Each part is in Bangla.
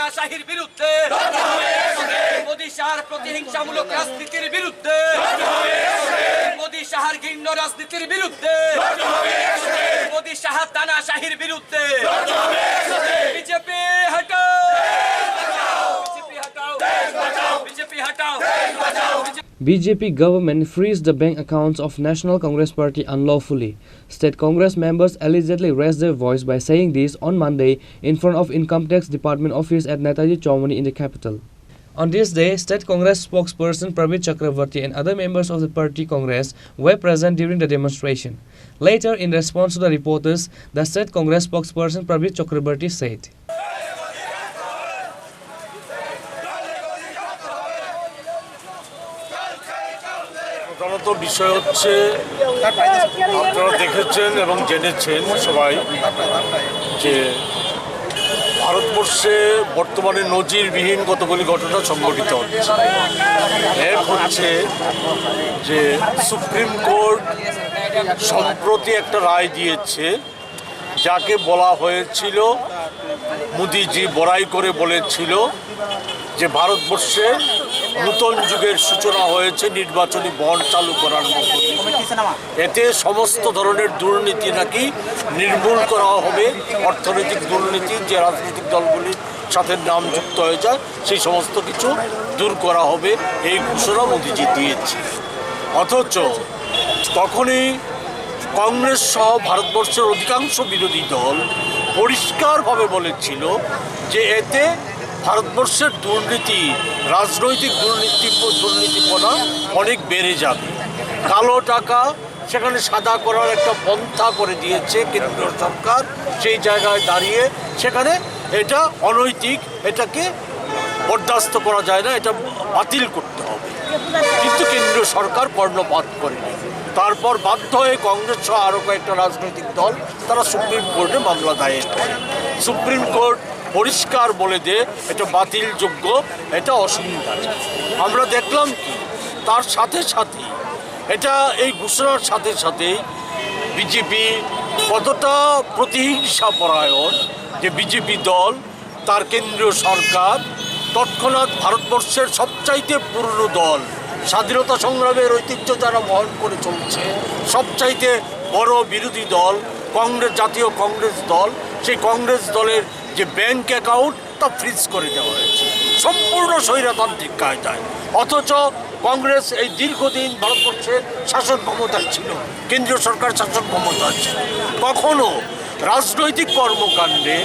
তানাশাহির বিরুদ্ধে, মোদি শাহর প্রতিহিংসামূলক রাজনীতির বিরুদ্ধে, মোদি শাহর ঘৃণ্য রাজনীতির বিরুদ্ধে, মোদি শাহ তানাশাহির বিরুদ্ধে বিজেপি হটাও, বিজেপি হটাও, বিজেপি হটাও। BJP government freezed the bank accounts of National Congress Party unlawfully. State Congress members allegedly raised their voice by saying this on Monday in front of Income Tax Department office at Netaji Chowmani in the capital. On this day, State Congress spokesperson Pravit Chakravarti and other members of the party Congress were present during the demonstration. Later, in response to the reporters, the State Congress spokesperson Pravit Chakravarti said, প্রধানত বিষয় হচ্ছে আপনারা দেখেছেন এবং জেনেছেন সবাই যে ভারতবর্ষে বর্তমানে নজিরবিহীন কতগুলি ঘটনা সংঘটিত হচ্ছে। এক হচ্ছে যে সুপ্রিম কোর্ট সম্প্রতি একটা রায় দিয়েছে, যাকে বলা হয়েছিল, মোদিজি বড়াই করে বলেছিল যে ভারতবর্ষে নূতন যুগের সূচনা হয়েছে নির্বাচনী বন্ড চালু করার মধ্য দিয়ে। এতে সমস্ত ধরনের দুর্নীতি নাকি নির্মূল করা হবে, অর্থনৈতিক দুর্নীতি যে রাজনৈতিক দলগুলির সাথে নাম যুক্ত হয়ে যায় সেই সমস্ত কিছু দূর করা হবে, এই ঘোষণা মোদিজি দিয়েছে। অথচ তখনই কংগ্রেস সহ ভারতবর্ষের অধিকাংশ বিরোধী দল পরিষ্কারভাবে বলেছিল যে এতে ভারতবর্ষের দুর্নীতি, রাজনৈতিক দুর্নীতিপনা অনেক বেড়ে যাবে। কালো টাকা সেখানে সাদা করার একটা পন্থা করে দিয়েছে কেন্দ্রীয় সরকার। সেই জায়গায় দাঁড়িয়ে সেখানে এটা অনৈতিক, এটাকে বরদাস্ত করা যায় না, এটা বাতিল করতে হবে। কিন্তু কেন্দ্রীয় সরকার কর্ণপাত করেনি। তারপর বাধ্য হয়ে কংগ্রেস সহ আরও কয়েকটা রাজনৈতিক দল তারা সুপ্রিম কোর্টে মামলা দায়ের করে। সুপ্রিম কোর্ট পরিষ্কার বলে দে এটা বাতিলযোগ্য, এটা অসংবিধানিক। আমরা দেখলাম কি তার সাথে সাথে এটা এই ঘোষণার সাথে সাথেই বিজেপি কতটা প্রতিহিংসা পরায়ণ, যে বিজেপি দল তার কেন্দ্রীয় সরকার তৎক্ষণাৎ ভারতবর্ষের সবচাইতে পুরনো দল, স্বাধীনতা সংগ্রামের ঐতিহ্য যারা বহন করে চলছে, সবচাইতে বড় বিরোধী দল কংগ্রেস, জাতীয় কংগ্রেস দল, সেই কংগ্রেস দলের যে ব্যাংক অ্যাকাউন্ট তা ফ্রিজ করে দেওয়া হয়েছে সম্পূর্ণ স্বৈরতান্ত্রিক কায়দায়। অথচ কংগ্রেস এই দীর্ঘদিন ভারতবর্ষের শাসন ক্ষমতায় ছিল, কেন্দ্রীয় সরকার শাসন ক্ষমতায় ছিল, কখনো রাজনৈতিক কর্মকাণ্ডে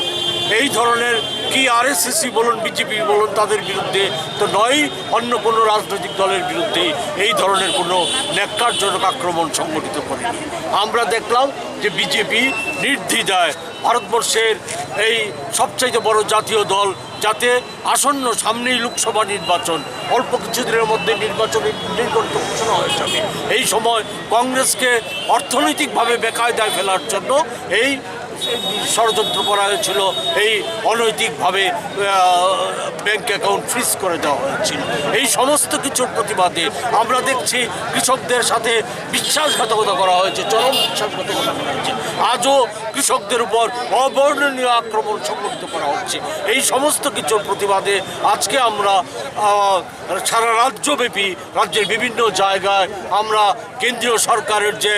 এই ধরনের কি আরএসএসি বলুন, বিজেপি বলুন, তাদের বিরুদ্ধে তো নয়, অন্য কোনো রাজনৈতিক দলের বিরুদ্ধে এই ধরনের কোনো ন্যাক্কারজনক আক্রমণ সংগঠিত করেনি। আমরা দেখলাম যে বিজেপি নির্দ্বিধায় ভারতবর্ষের এই সবচাইতে বড় জাতীয় দল, যাতে আসন্ন সামনেই লোকসভা নির্বাচন, অল্প কিছুদিনের মধ্যে নির্বাচনের নির্ঘণ্ট ঘোষণা হয়ে যাবে, এই সময় কংগ্রেসকে অর্থনৈতিকভাবে বেকায়দায় ফেলার জন্য এই ষড়যন্ত্র করা হয়েছিল, এই অনৈতিকভাবে ব্যাংক অ্যাকাউন্ট ফ্রিজ করে দেওয়া হয়েছিল। এই সমস্ত কিছুর প্রতিবাদে আমরা দেখছি কৃষকদের সাথে বিশ্বাসঘাতকতা করা হয়েছে, চরম বিশ্বাসঘাতকতা করা হয়েছে। আজও কৃষকদের উপর অবর্ণনীয় আক্রমণ সংঘটিত করা হচ্ছে। এই সমস্ত কিছুর প্রতিবাদে আজকে আমরা সারা রাজ্যব্যাপী রাজ্যের বিভিন্ন জায়গায় আমরা কেন্দ্রীয় সরকারের যে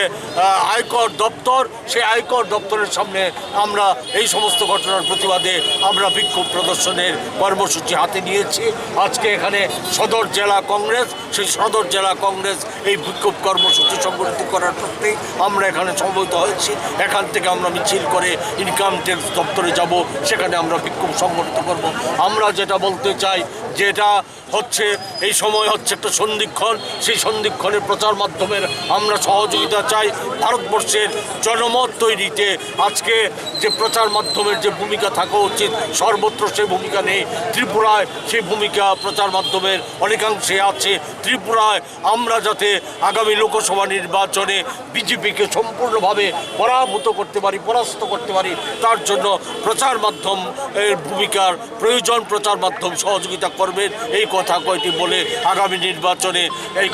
আয়কর দপ্তর, সেই আয়কর দপ্তরের সামনে আমরা এই সমস্ত ঘটনার প্রতিবাদে আমরা বিক্ষোভ প্রদর্শনের কর্মসূচি হাতে নিয়েছি। আজকে এখানে সদর জেলা কংগ্রেস, সেই সদর জেলা কংগ্রেস এই বিক্ষোভ কর্মসূচি সংগঠিত করার জন্যই আমরা এখানে সমবেত হয়েছি। এখান থেকে আমরা মিছিল করে ইনকাম ট্যাক্স দপ্তরে যাব, সেখানে আমরা বিক্ষোভ সংগঠিত করব। আমরা যেটা বলতে চাই, যেটা হচ্ছে এই সময় হচ্ছে একটা সন্ধিক্ষণ, সেই সন্ধিক্ষণের প্রচার মাধ্যমের আমরা সহযোগিতা চাই। ভারতবর্ষের জনমত তৈরিতে আজকে যে প্রচার মাধ্যমের যে ভূমিকা থাকা উচিত, সর্বত্র সেই ভূমিকা নেই। ত্রিপুরায় সেই ভূমিকা প্রচার মাধ্যমের অনেকাংশে আছে। ত্রিপুরায় আমরা যাতে আগামী লোকসভা নির্বাচনে বিজেপিকে সম্পূর্ণভাবে পরাভূত করতে পারি, পরাস্ত করতে পারি, তার জন্য প্রচার মাধ্যম এর ভূমিকার প্রয়োজন। প্রচার মাধ্যম সহযোগিতা করবেন, এই কথা কয়টি বলে আগামী নির্বাচনে এই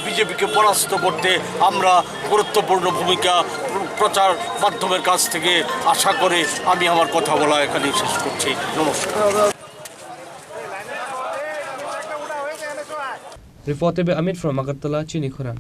বিজেপিকে পরাস্ত করতে আমরা গুরুত্বপূর্ণ ভূমিকা প্রচার মাধ্যমের কাছ থেকে আশা করে আমি আমার কথা বলা এখানেই শেষ করছি। নমস্কার। Reported by Amit from Agartala, Chini, Khorang.